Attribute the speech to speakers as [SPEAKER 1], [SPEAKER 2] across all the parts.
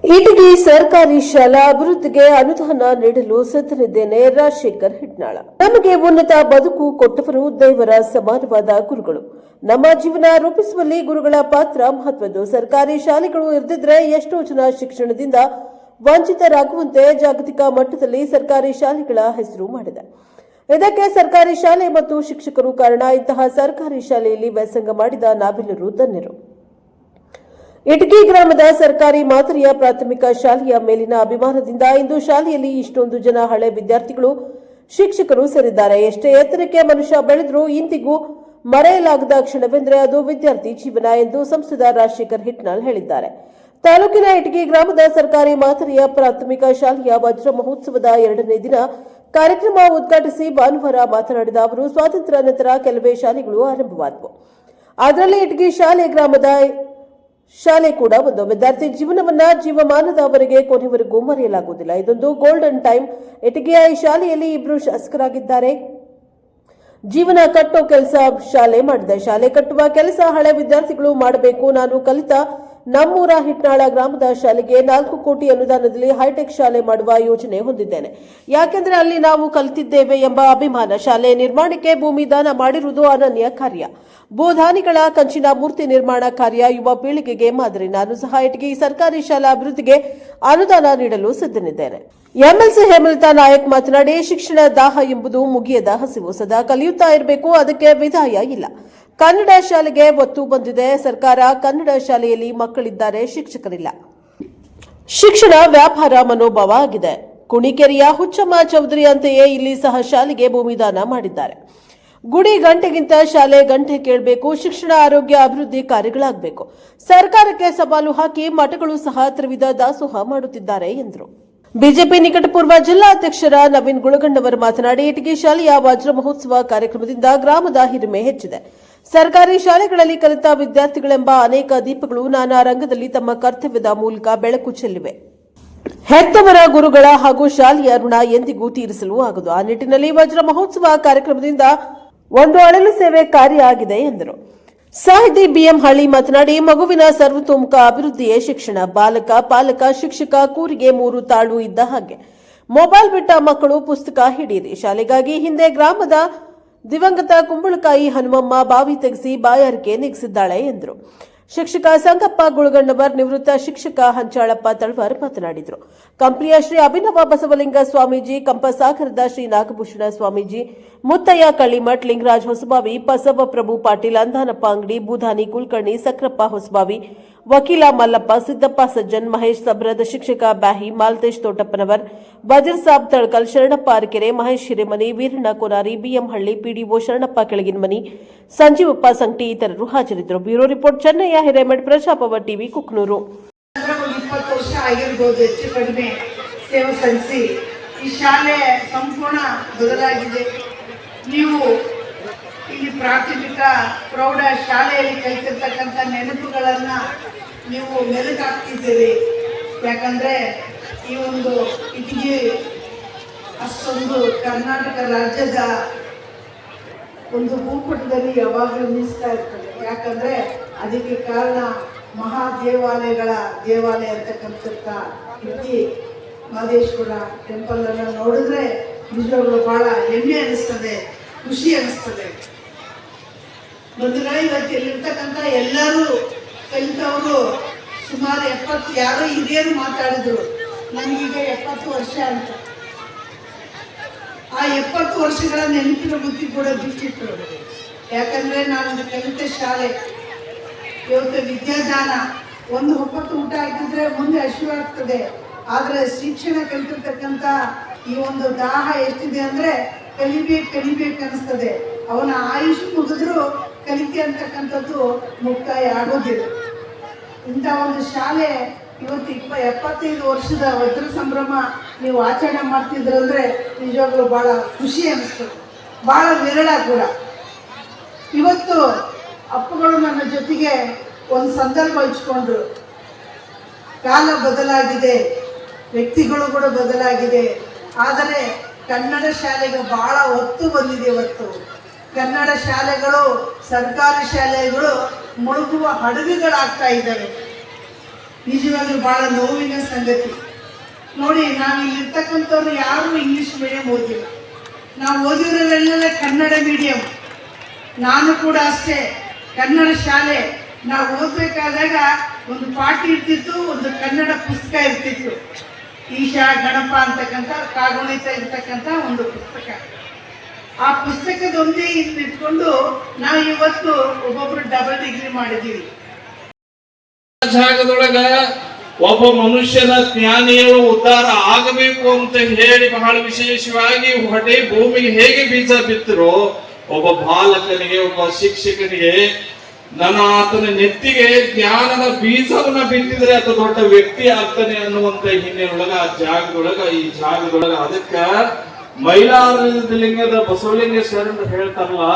[SPEAKER 1] ಇಟಗಿ ಸರ್ಕಾರಿ ಶಾಲಾ ಅಭಿವೃದ್ಧಿಗೆ ಅನುದಾನ ನೀಡಲು ಸಿದ್ಧರಿದ್ದೇನೆ. ರಾಜಶೇಖರ್ ಹಿಟ್ನಾಳ. ನಮಗೆ ಉನ್ನತ ಬದುಕು ಕೊಟ್ಟವರು ದೇವರ ಸಮಾನವಾದ ಗುರುಗಳು. ನಮ್ಮ ಜೀವನ ರೂಪಿಸುವಲ್ಲಿ ಗುರುಗಳ ಪಾತ್ರ ಮಹತ್ವದ್ದು. ಸರ್ಕಾರಿ ಶಾಲೆಗಳು ಇರದಿದ್ರೆ ಎಷ್ಟೋ ಜನ ಶಿಕ್ಷಣದಿಂದ ವಂಚಿತರಾಗುವಂತೆ ಜಾಗತಿಕ ಮಟ್ಟದಲ್ಲಿ ಸರ್ಕಾರಿ ಶಾಲೆಗಳ ಹೆಸರು ಮಾಡಿದೆ. ಇದಕ್ಕೆ ಸರ್ಕಾರಿ ಶಾಲೆ ಮತ್ತು ಶಿಕ್ಷಕರು ಕಾರಣ. ಇಂತಹ ಸರ್ಕಾರಿ ಶಾಲೆಯಲ್ಲಿ ವ್ಯಾಸಂಗ ಮಾಡಿದ ನಾವೆಲ್ಲರೂ ಧನ್ಯರು. ಇಟಗಿ ಗ್ರಾಮದ ಸರ್ಕಾರಿ ಮಾದರಿಯ ಪ್ರಾಥಮಿಕ ಶಾಲೆಯ ಮೇಲಿನ ಅಭಿಮಾನದಿಂದ ಇಂದು ಶಾಲೆಯಲ್ಲಿ ಇಷ್ಟೊಂದು ಜನ ಹಳೆ ವಿದ್ಯಾರ್ಥಿಗಳು ಶಿಕ್ಷಕರು ಸೇರಿದ್ದಾರೆ. ಎಷ್ಟೇ ಎತ್ತರಕ್ಕೆ ಮನುಷ್ಯ ಬೆಳೆದರೂ ಇಂದಿಗೂ ಮರೆಯಲಾಗದ ಕ್ಷಣವೆಂದರೆ ಅದು ವಿದ್ಯಾರ್ಥಿ ಜೀವನ ಎಂದು ಸಂಸದ ರಾಜಶೇಖರ್ ಹಿಟ್ನಾಳ್ ಹೇಳಿದ್ದಾರೆ. ತಾಲೂಕಿನ ಇಟಗಿ ಗ್ರಾಮದ ಸರ್ಕಾರಿ ಮಾದರಿಯ ಪ್ರಾಥಮಿಕ ಶಾಲೆಯ ವಜ್ರ ಮಹೋತ್ಸವದ 2ನೇ ದಿನ ಕಾರ್ಯಕ್ರಮ ಉದ್ಘಾಟಿಸಿ ಭಾನುವಾರ ಮಾತನಾಡಿದ ಅವರು, ಸ್ವಾತಂತ್ರ್ಯ ನಂತರ ಕೆಲವೇ ಶಾಲೆಗಳು ಆರಂಭವಾದವು. ಅದರಲ್ಲಿ ಇಟಗಿ ಗ್ರಾಮದ ಶಾಲೆ ಕೂಡ ಒಂದು. ವಿದ್ಯಾರ್ಥಿ ಜೀವನವನ್ನ ಜೀವಮಾನದವರೆಗೆ ಕೊನೆವರೆಗೂ ಮರೆಯಲಾಗುವುದಿಲ್ಲ. ಇದೊಂದು ಗೋಲ್ಡನ್ ಟೈಮ್. ಇಟಗಿಯ ಈ ಶಾಲೆಯಲ್ಲಿ ಇಬ್ಬರು ಶಾಸಕರಾಗಿದ್ದಾರೆ. ಜೀವನ ಕಟ್ಟೋ ಕೆಲಸ ಶಾಲೆ ಮಾಡಿದೆ. ಶಾಲೆ ಕಟ್ಟುವ ಕೆಲಸ ಹಳೆ ವಿದ್ಯಾರ್ಥಿಗಳು ಮಾಡಬೇಕು. ನಾನು ಕಲಿತ ನಮ್ಮೂರ ಹಿಟ್ನಾಳ ಗ್ರಾಮದ ಶಾಲೆಗೆ 4 ಕೋಟಿ ಅನುದಾನದಲ್ಲಿ ಹೈಟೆಕ್ ಶಾಲೆ ಮಾಡುವ ಯೋಜನೆ ಹೊಂದಿದ್ದೇನೆ. ಯಾಕೆಂದ್ರೆ ಅಲ್ಲಿ ನಾವು ಕಲಿತಿದ್ದೇವೆ ಎಂಬ ಅಭಿಮಾನ. ಶಾಲೆ ನಿರ್ಮಾಣಕ್ಕೆ ಭೂಮಿ ದಾನ ಮಾಡಿರುವುದು ಅನನ್ಯ ಕಾರ್ಯ. ಭೂದಾನಿಗಳ ಕಂಚಿನ ಮೂರ್ತಿ ನಿರ್ಮಾಣ ಕಾರ್ಯ ಯುವ ಪೀಳಿಗೆಗೆ ಮಾದರಿ. ನಾನು ಸಹ ಇಟಗಿ ಸರ್ಕಾರಿ ಶಾಲಾ ಅಭಿವೃದ್ಧಿಗೆ ಅನುದಾನ ನೀಡಲು ಸಿದ್ಧನಿದ್ದೇನೆ. ಎಂಎಲ್ಸಿ ಹೇಮಲತಾ ನಾಯಕ್ ಮಾತನಾಡಿ, ಶಿಕ್ಷಣ ದಾಹ ಎಂಬುದು ಮುಗಿಯದ ಹಸಿವು. ಸದಾ ಕಲಿಯುತ್ತಾ ಇರಬೇಕು, ಅದಕ್ಕೆ ವಿದಾಯ ಇಲ್ಲ. ಕನ್ನಡ ಶಾಲೆಗೆ ಒತ್ತು ಬಂದಿದೆ. ಸರ್ಕಾರ ಕನ್ನಡ ಶಾಲೆಯಲ್ಲಿ ಮಕ್ಕಳಿದ್ದಾರೆ, ಶಿಕ್ಷಕರಿಲ್ಲ. ಶಿಕ್ಷಣ ವ್ಯಾಪಾರ ಮನೋಭಾವ ಆಗಿದೆ. ಕುಣಿಕೆರೆಯ ಹುಚ್ಚಮ್ಮ ಚೌಧರಿ ಅಂತೆಯೇ ಇಲ್ಲಿ ಸಹ ಶಾಲೆಗೆ ಭೂಮಿದಾನ ಮಾಡಿದ್ದಾರೆ. ಗುಡಿ ಗಂಟೆಗಿಂತ ಶಾಲೆ ಗಂಟೆ ಕೇಳಬೇಕು. ಶಿಕ್ಷಣ ಆರೋಗ್ಯ ಅಭಿವೃದ್ಧಿ ಕಾರ್ಯಗಳಾಗಬೇಕು. ಸರ್ಕಾರಕ್ಕೆ ಸವಾಲು ಹಾಕಿ ಮಠಗಳು ಸಹ ತ್ರಿವಿಧ ದಾಸೋಹ ಮಾಡುತ್ತಿದ್ದಾರೆ ಎಂದರು. ಬಿಜೆಪಿ ನಿಕಟಪೂರ್ವ ಜಿಲ್ಲಾಧ್ಯಕ್ಷರ ನವೀನ್ ಗುಳಗಣ್ಣವರ್ ಮಾತನಾಡಿ, ಇಟಗಿ ಶಾಲೆಯ ವಜ್ರ ಮಹೋತ್ಸವ ಕಾರ್ಯಕ್ರಮದಿಂದ ಗ್ರಾಮದ ಹಿರಿಮೆ ಹೆಚ್ಚಿದೆ. ಸರ್ಕಾರಿ ಶಾಲೆಗಳಲ್ಲಿ ಕಲಿತ ವಿದ್ಯಾರ್ಥಿಗಳೆಂಬ ಅನೇಕ ದೀಪಗಳು ನಾನಾ ರಂಗದಲ್ಲಿ ತಮ್ಮ ಕರ್ತವ್ಯದ ಮೂಲಕ ಬೆಳಕು ಚೆಲ್ಲಿವೆ. ಹೆತ್ತವರ ಗುರುಗಳ ಹಾಗೂ ಶಾಲೆಯ ಋಣ ಎಂದಿಗೂ ತೀರಿಸಲು ಆಗದು. ಆ ನಿಟ್ಟಿನಲ್ಲಿ ವಜ್ರ ಮಹೋತ್ಸವ ಕಾರ್ಯಕ್ರಮದಿಂದ ಒಂದು ಅಳಲು ಸೇವೆ ಕಾರ್ಯ ಆಗಿದೆ ಎಂದರು. ಸಾಹಿತಿ ಬಿಎಂ ಹಳ್ಳಿ ಮಾತನಾಡಿ, ಮಗುವಿನ ಸರ್ವತೋಮುಖ ಅಭಿವೃದ್ಧಿಯೇ ಶಿಕ್ಷಣ. ಬಾಲಕ, ಪಾಲಕ, ಶಿಕ್ಷಕ ಕೂರಿಗೆ 3 ತಾಳು ಇದ್ದ ಹಾಗೆ. ಮೊಬೈಲ್ ಬಿಟ್ಟ ಮಕ್ಕಳು ಪುಸ್ತಕ ಹಿಡಿಯಿರಿ. ಶಾಲೆಗಾಗಿ ಹಿಂದೆ ಗ್ರಾಮದ ದಿವಂಗತ ಕುಂಬಳಕಾಯಿ ಹನುಮಮ್ಮ ಬಾವಿ ತೆಗೆಸಿ ಬಾಯಾರಿಕೆ ನೀಗಿಸಿದ್ದಾಳೆ ಎಂದರು. ಶಿಕ್ಷಕ ಸಂಗಪ್ಪ ಗುಳಗಣ್ಣವರ್, ನಿವೃತ್ತ ಶಿಕ್ಷಕ ಹಂಚಾಳಪ್ಪ ತಳವಾರ್ ಮಾತನಾಡಿದರು. ಕಂಪ್ಲಿಯ ಶ್ರೀ ಅಭಿನವ ಬಸವಲಿಂಗ ಸ್ವಾಮೀಜಿ, ಕಂಪಸಾಗರದ ಶ್ರೀ ನಾಗಭೂಷಣ ಸ್ವಾಮೀಜಿ, ಮುತ್ತಯ್ಯ ಕಳ್ಳಿಮಠ್, ಲಿಂಗರಾಜ್ ಹೊಸಬಾವಿ, ಬಸವ ಪ್ರಭು ಪಾಟೀಲ್, ಅಂದಾನಪ್ಪ ಅಂಗಡಿ, ಬೂದಾನಿ ಕುಲಕರ್ಣಿ, ಸಕ್ರಪ್ಪ ಹೊಸಬಾವಿ, ವಕೀಲ ಮಲ್ಲಪ್ಪ, ಸಿದ್ದಪ್ಪ ಸಜ್ಜನ್, ಮಹೇಶ್ ಸಬ್ರದ, ಶಿಕ್ಷಕ ಬ್ಯಾಹಿ, ಮಾಲ್ತೇಶ್ ತೋಟಪ್ಪನವರ್, ಬಜರ್ ಸಾಬ್ ತಳಕಲ್, ಶರಣಪ್ಪ ಅರಕೆರೆ, ಮಹೇಶ್ ಹಿರೇಮನಿ, ವೀರಣ್ಣ ಕೋನಾರಿ, ಬಿಎಂ ಹಳ್ಳಿ, ಪಿಡಿಒ ಶರಣಪ್ಪ ಕೆಳಗಿನಮನಿ, ಸಂಜೀವಪ್ಪ ಸಂಕಟಿ ಇತರರು ಹಾಜರಿದ್ದರು. Bureau report, Chennayya Hiremath, Praja power TV, Kuknur.
[SPEAKER 2] 20 ವರ್ಷ ಆಗಿರಬಹುದು ಹೆಚ್ಚು ಕಡಿಮೆ ಸೇವೆ ಸಲ್ಲಿಸಿ ಈ ಶಾಲೆ ಸಂಪೂರ್ಣ ಬದಲಾಗಿದೆ. ನೀವು ಇಲ್ಲಿ ಪ್ರಾಥಮಿಕ ಪ್ರೌಢ ಶಾಲೆಯಲ್ಲಿ ಕಲಿತಿರ್ತಕ್ಕಂಥ ನೆನಪುಗಳನ್ನ ನೀವು ಮೆಲುಕಾಗ್ತಿದ್ದೀರಿ. ಯಾಕಂದ್ರೆ ಈ ಒಂದು ಇಟಗಿ ಅಷ್ಟೊಂದು ಕರ್ನಾಟಕ ರಾಜ್ಯದ ಒಂದು ಭೂಪಟದಲ್ಲಿ ಯಾವಾಗಲೂ ನಿಲ್ಲಿಸ್ತಾ ಇರ್ತದೆ. ಯಾಕಂದ್ರೆ ಅದಕ್ಕೆ ಕಾರಣ ಮಹಾ ದೇವಾಲಯ ಅಂತಕ್ಕಂಥ ಇಟಗಿ ಮಹದೇಶ್ವರ ಟೆಂಪಲ್ ಅನ್ನು ನೋಡಿದ್ರೆ ನಿಜವಾಗ್ಲೂ ಬಹಳ ಹೆಮ್ಮೆ ಅನಿಸ್ತದೆ, ಖುಷಿ ಅನಿಸ್ತದೆ. ಬಂಧುಗಳೇ, ಇವತ್ತು ಇಲ್ಲಿರ್ತಕ್ಕಂಥ ಎಲ್ಲರೂ ಕಲಿತವರು ಸುಮಾರು 70, ಯಾರೋ ಹಿರಿಯರು ಮಾತಾಡಿದ್ರು, ನನಗೀಗ 70 ವರ್ಷ ಅಂತ. ಆ 70 ವರ್ಷಗಳ ನೆನಪಿನ ಬುದ್ಧಿ ಕೂಡ ಬಿಟ್ಟಿತ್ತು. ಯಾಕಂದ್ರೆ ನಾನು ಕಲಿತ ಶಾಲೆ ಇವತ್ತು ವಿದ್ಯಾದಾನ. ಒಂದು ಹೊತ್ತು ಊಟ ಆಗಿದ್ರೆ ಮುಂದೆ ಹಸಿವಾಗ್ತದೆ. ಆದರೆ ಶಿಕ್ಷಣ ಕಲಿತಿರ್ತಕ್ಕಂಥ ಈ ಒಂದು ದಾಹ ಎಷ್ಟಿದೆ ಅಂದ್ರೆ ಕಲಿಬೇಕು ಅನಿಸ್ತದೆ. ಅವನ ಆಯುಷ್ ಮುಗಿದ್ರು ಕಲಿಕೆ ಅಂತಕ್ಕಂಥದ್ದು ಮುಕ್ತಾಯ ಆಗೋದಿಲ್ಲ. ಇಂಥ ಒಂದು ಶಾಲೆ ಇವತ್ತು 75 ವರ್ಷದ ವಜ್ರ ಸಂಭ್ರಮ ನೀವು ಆಚರಣೆ ಮಾಡ್ತಿದ್ರಂದ್ರೆ ನಿಜವಾಗ್ಲೂ ಬಹಳ ಖುಷಿ ಅನಿಸ್ತದೆ, ಬಹಳ ವಿರಳ ಕೂಡ. ಇವತ್ತು ಅಪ್ಪಗಳು ನನ್ನ ಜೊತೆಗೆ ಒಂದು ಸಂದರ್ಭ ಹಂಚ್ಕೊಂಡ್ರು. ಕಾಲ ಬದಲಾಗಿದೆ, ವ್ಯಕ್ತಿಗಳು ಕೂಡ ಬದಲಾಗಿದೆ, ಆದರೆ ಕನ್ನಡ ಶಾಲೆಗೆ ಬಹಳ ಒತ್ತು ಬಂದಿದೆ. ಇವತ್ತು ಕನ್ನಡ ಶಾಲೆಗಳು, ಸರ್ಕಾರಿ ಶಾಲೆಗಳು ಮುಳುಗುವ ಹಡಗುಗಳಾಗ್ತಾ ಇದ್ದಾವೆ. ನಿಜವಾಗ್ಲೂ ಬಹಳ ನೋವಿನ ಸಂಗತಿ. ನೋಡಿ, ನಾವು ಇಲ್ಲಿರ್ತಕ್ಕಂಥವ್ರು ಯಾರು ಇಂಗ್ಲಿಷ್ ಮೀಡಿಯಂ ಓದಿಲ್ಲ. ನಾವು ಓದಿರೋರೆಲ್ಲ ಕನ್ನಡ ಮೀಡಿಯಂ. ನಾನು ಕೂಡ ಅಷ್ಟೇ, ಕನ್ನಡ ಶಾಲೆ. ನಾವು ಓದಬೇಕಾದಾಗ ಒಂದು ಪಾಠ ಇರ್ತಿತ್ತು, ಒಂದು ಕನ್ನಡ ಪುಸ್ತಕ ಇರ್ತಿತ್ತು. ಈಶಾ ಗಣಪ ಅಂತಕ್ಕಂಥ ಕಾಗುಣಿತ ಇರ್ತಕ್ಕಂಥ ಒಂದು ಪುಸ್ತಕ. ಆ ಪುಸ್ತಕದೊಂದೇ ಇಟ್ಕೊಂಡು ನಾವು ಇವತ್ತು ಒಬ್ಬೊಬ್ರು ಡಬಲ್ ಡಿಗ್ರಿ ಮಾಡಿದ್ದೀವಿ.
[SPEAKER 3] ಜಾಗದೊಳಗ ಒಬ್ಬ ಮನುಷ್ಯನ ಜ್ಞಾನಿಯು ಉದ್ಧಾರ ಆಗಬೇಕು ಅಂತ ಹೇಳಿ ಬಹಳ ವಿಶೇಷವಾಗಿ ಹೊಟ್ಟೆ ಭೂಮಿಗೆ ಹೇಗೆ ಬೀಜ ಬಿತ್ತರೋ, ಒಬ್ಬ ಬಾಲಕನಿಗೆ, ಒಬ್ಬ ಶಿಕ್ಷಕನಿಗೆ ಆತನ ನೆತ್ತಿಗೆ ಜ್ಞಾನದ ಬೀಜವನ್ನ ಬಿತ್ತಿದ್ರೆ ಆತ ದೊಡ್ಡ ವ್ಯಕ್ತಿ ಆಗ್ತಾನೆ ಅನ್ನುವಂತ ಹಿನ್ನೆಲೆಯೊಳಗ ಈ ಜಾಗದೊಳಗ ಅದಕ್ಕ ಮೈಲಾರಲಿಂಗದ ಬಸವಲಿಂಗ ಶರಣರು ಹೇಳ್ತಾರಲ್ಲ,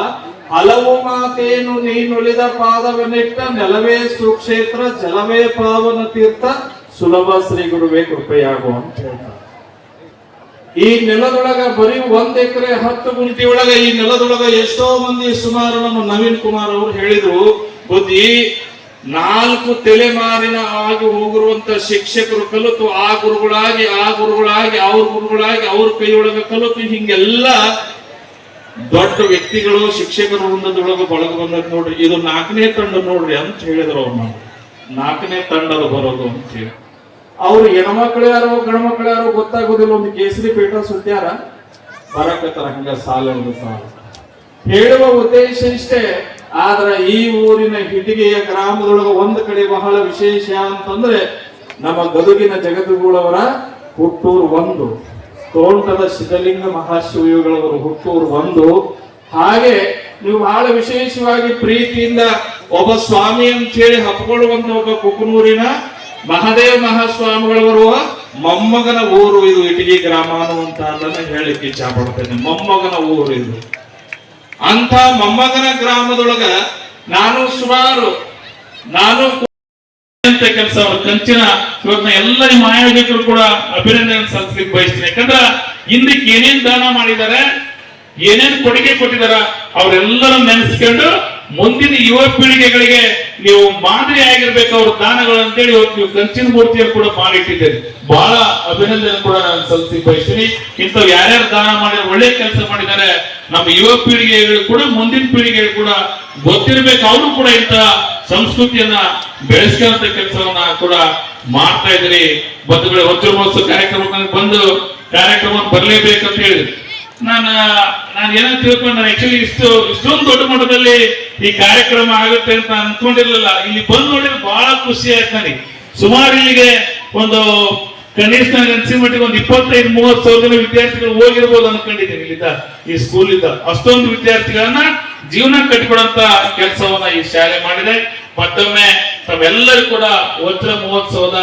[SPEAKER 3] ಹಲವು ಮಾತೇನು ನೀನುಳಿದ ಪಾದವನ್ನಿಟ್ಟ ನೆಲವೇ ಸುಕ್ಷೇತ್ರ ಜಲವೇ ಪಾವನ ತೀರ್ಥ ಸುಲಭ ಶ್ರೀ ಗುರುವೇ ಕೃಪೆಯಾಗು ಅಂತ ಹೇಳ್ತಾರೆ. ಈ ನೆಲದೊಳಗ ಬರೀ 1 ಎಕರೆ 10 ಗುಂಟಿ ಒಳಗ ಈ ನೆಲದೊಳಗ ಎಷ್ಟೋ ಮಂದಿ, ಸುಮಾರು ನಮ್ಮ ನವೀನ್ ಕುಮಾರ್ ಅವರು ಹೇಳಿದ್ರು, ಬುದ್ಧಿ 4 ತಲೆಮಾರಿನ ಆಗಿ ಹೋಗಿರುವಂತ ಶಿಕ್ಷಕರು ಕಲಿತು ಆ ಗುರುಗಳಾಗಿ ಅವ್ರ ಕೈಯೊಳಗ ಕಲಿತು ಹಿಂಗೆಲ್ಲ ದೊಡ್ಡ ವ್ಯಕ್ತಿಗಳು ಶಿಕ್ಷಕರು ವೃಂದದೊಳಗ ಬಳಗ ಬಂದದ್ ನೋಡ್ರಿ. ಇದು 4ನೇ ತಂಡ ನೋಡ್ರಿ ಅಂತ ಹೇಳಿದ್ರು ಅವ್ರು. ನಾವು 4ನೇ ತಂಡದ ಬರೋದು ಅಂತ ಹೇಳಿ. ಅವ್ರು ಹೆಣ್ಮಕ್ಳು ಯಾರೋ ಗಂಡ್ಮಕ್ಳು ಯಾರೋ ಗೊತ್ತಾಗೋದಿಲ್ಲ. ಒಂದು ಕೇಸರಿ ಪೀಠ ಸುತ್ಯಾರ ಬರಕತ್ತಾರ ಹಂಗ ಸಾಲ ಹೇಳುವ ಉದ್ದೇಶ ಇಷ್ಟೇ. ಆದ್ರ ಈ ಊರಿನ ಹಿಟಿಗೆಯ ಗ್ರಾಮದೊಳಗ ಒಂದು ಕಡೆ ಬಹಳ ವಿಶೇಷ ಅಂತಂದ್ರೆ, ನಮ್ಮ ಗದುಗಿನ ಜಗದ್ಗುರುಗಳವರ ಹುಟ್ಟೂರು 1, ತೋಂಟದ ಸಿದ್ಧಲಿಂಗ ಮಹಾಶಿವಯೋಗಿಗಳವರ ಹುಟ್ಟೂರು 1. ಹಾಗೆ ನೀವು ಬಹಳ ವಿಶೇಷವಾಗಿ ಪ್ರೀತಿಯಿಂದ ಒಬ್ಬ ಸ್ವಾಮಿ ಅಂತ ಹೇಳಿ ಹಪ್ಕೊಳ್ಳುವಂತ ಒಬ್ಬ ಕುಕನೂರಿನ ಮಹಾದೇವ ಮಹಾಸ್ವಾಮಿಗಳವರು ಮೊಮ್ಮಗನ ಊರು ಇದು ಇಟಗಿ ಗ್ರಾಮ ಅನ್ನುವಂತ ಹೇಳಿಕ್ಕೆ ಇಚ್ಛಾ ಪಡ್ತೇನೆ. ಮೊಮ್ಮಗನ ಊರು ಇದು. ಅಂತ ಮೊಮ್ಮಗನ ಗ್ರಾಮದೊಳಗ ನಾನು ಅಂತ ಕೆಲಸ ಅವರು ಕಂಚಿನ ಇವತ್ತು ಎಲ್ಲ ನಿಮ್ಮ ಆಯೋಜಕರು ಕೂಡ ಅಭಿನಂದನೆ ಸಲ್ಲಿಸಲಿಕ್ಕೆ ಬಯಸ್ತೀನಿ. ಯಾಕಂದ್ರ ಹಿಂದಕ್ಕೆ ಏನೇನ್ ದಾನ ಮಾಡಿದ್ದಾರೆ, ಏನೇನ್ ಕೊಡುಗೆ ಕೊಟ್ಟಿದಾರ, ಅವರೆಲ್ಲರೂ ನೆನೆಸ್ಕೊಂಡು ಮುಂದಿನ ಯುವ ಪೀಳಿಗೆಗಳಿಗೆ ನೀವು ಮಾದರಿ ಆಗಿರ್ಬೇಕು ಅವ್ರ ದಾನಗಳು ಅಂತೇಳಿ ಇವತ್ತು ನೀವು ಕಂಚಿನ ಮೂರ್ತಿಯನ್ನು ಕೂಡ ಮಾಡಿಟ್ಟಿದ್ದೀರಿ. ಬಹಳ ಅಭಿನಂದನೆ ಕೂಡ ನಾನು ಸಲ್ಲಿಸಿ ಬಯಸ್ತೀನಿ. ಇಂಥವ್ ಯಾರ್ಯಾರು ದಾನ ಮಾಡಿದ್ರೆ ಒಳ್ಳೆ ಕೆಲಸ ಮಾಡಿದ್ದಾರೆ, ನಮ್ಮ ಯುವ ಪೀಳಿಗೆಗಳು ಕೂಡ ಮುಂದಿನ ಪೀಳಿಗೆಗಳು ಕೂಡ ಗೊತ್ತಿರ್ಬೇಕು. ಅವರು ಕೂಡ ಇಂಥ ಸಂಸ್ಕೃತಿಯನ್ನ ಬೆಳೆಸ್ಕೊಂತ ಕೆಲಸವನ್ನ ಕೂಡ ಮಾಡ್ತಾ ಇದ್ದೀರಿ. ಬಂಧುಗಳೇ, ವಜ್ರ ಮಹೋತ್ಸವ ಕಾರ್ಯಕ್ರಮಕ್ಕೆ ಬಂದು ಕಾರ್ಯಕ್ರಮವನ್ನು ಬರಲೇಬೇಕಂತ ಹೇಳಿದ್ರು. ನಾನು ಏನೋ ತಿಳ್ಕೊಂಡು, ನಾನು ಆಕ್ಚುಲಿ ಇಷ್ಟೊಂದು ದೊಡ್ಡ ಮಟ್ಟದಲ್ಲಿ ಈ ಕಾರ್ಯಕ್ರಮ ಆಗುತ್ತೆ ಅಂತ ಅನ್ಕೊಂಡಿರ್ಲಿಲ್ಲ. ಇಲ್ಲಿ ಬಂದು ನೋಡಿದ್ರೆ ಬಹಳ ಖುಷಿ ಆಯ್ತು ನನಗೆ. ಸುಮಾರು ಇಲ್ಲಿಗೆ ಒಂದು ಕನಿಷ್ಠ ಅನ್ಸಿದ ಮಟ್ಟಿಗೆ ಒಂದು 25-30 ಸಾವಿರ ವಿದ್ಯಾರ್ಥಿಗಳು ಹೋಗಿರ್ಬೋದು ಅನ್ಕೊಂಡಿದ್ದೀನಿ ಇಲ್ಲಿದ್ದ, ಈ ಸ್ಕೂಲ್ ಇದ್ದ. ಅಷ್ಟೊಂದು ವಿದ್ಯಾರ್ಥಿಗಳನ್ನ ಜೀವನ ಕಟ್ಟಿಕೊಡುವಂತ ಕೆಲಸವನ್ನ ಈ ಶಾಲೆ ಮಾಡಿದೆ. ಮತ್ತೊಮ್ಮೆ ತಮ್ಮೆಲ್ಲರೂ ಕೂಡ ವಜ್ರ ಮಹೋತ್ಸವದ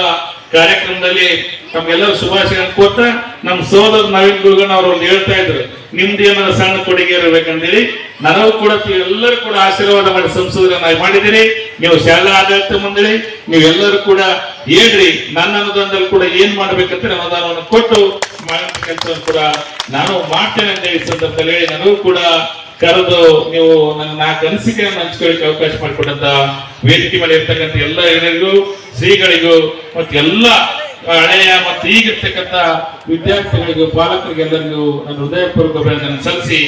[SPEAKER 3] ಕಾರ್ಯಕ್ರಮದಲ್ಲಿ ತಮ್ಗೆಲ್ಲರೂ ಶುಭಾಶಯ ಕೊಟ್ಟ, ನಮ್ಮ ಸೋದರ ನವೀನ್ ಗುರುಗಣ್ಣ ಅವರು ಹೇಳ್ತಾ ಇದ್ರು, ನಿಮ್ದು ಏನಾದ್ರು ಸಣ್ಣ ಕೊಡುಗೆ ಇರಬೇಕಂತೇಳಿ. ನನಗೂ ಕೂಡ ಎಲ್ಲರೂ ಕೂಡ ಆಶೀರ್ವಾದ ಮಾಡಿ ಸಂಶೋಧನೆ ಮಾಡಿದ್ದೀರಿ. ನೀವು ಶಾಲಾ ಆಡಳಿತ ಮಂಡಳಿ ನೀವೆಲ್ಲರೂ ಕೂಡ ಹೇಳ್ರಿ, ನನ್ನ ಅನುದಾನದಲ್ಲಿ ಕೂಡ ಏನ್ ಮಾಡ್ಬೇಕಂತ ಅನುದಾನವನ್ನು ಕೊಟ್ಟು ಮಾಡುವಂತ ಕೆಲಸವನ್ನು ಕೂಡ ನಾನು ಮಾಡ್ತೇನೆ ಅಂತ ಈ ಸಂದರ್ಭದಲ್ಲಿ ಹೇಳಿ, ನನಗೂ ಕೂಡ ಕರೆದು ನೀವು ನನ್ನ 4 ಅನಿಸಿಕೆಯನ್ನು ಹಂಚ್ಕೊಳ್ಳಿಕ್ಕೆ ಅವಕಾಶ ಮಾಡಿಕೊಟ್ಟಂತ ವೇದಿಕೆ ಮೇಲೆ ಇರ್ತಕ್ಕಂಥ ಎಲ್ಲ ಹಿರಿಯರಿಗೂ, ಶ್ರೀಗಳಿಗೂ ಮತ್ತೆ ಎಲ್ಲ ಹಳೆಯ ಮತ್ತೆ ಈಗಿರ್ತಕ್ಕಂಥ ವಿದ್ಯಾರ್ಥಿಗಳಿಗೂ, ಪಾಲಕರಿಗೆಲ್ಲರಿಗೂ ನನ್ನ ಹೃದಯಪೂರ್ವಕ ಅಭಿನಂದನೆ ಸಲ್ಲಿಸಿ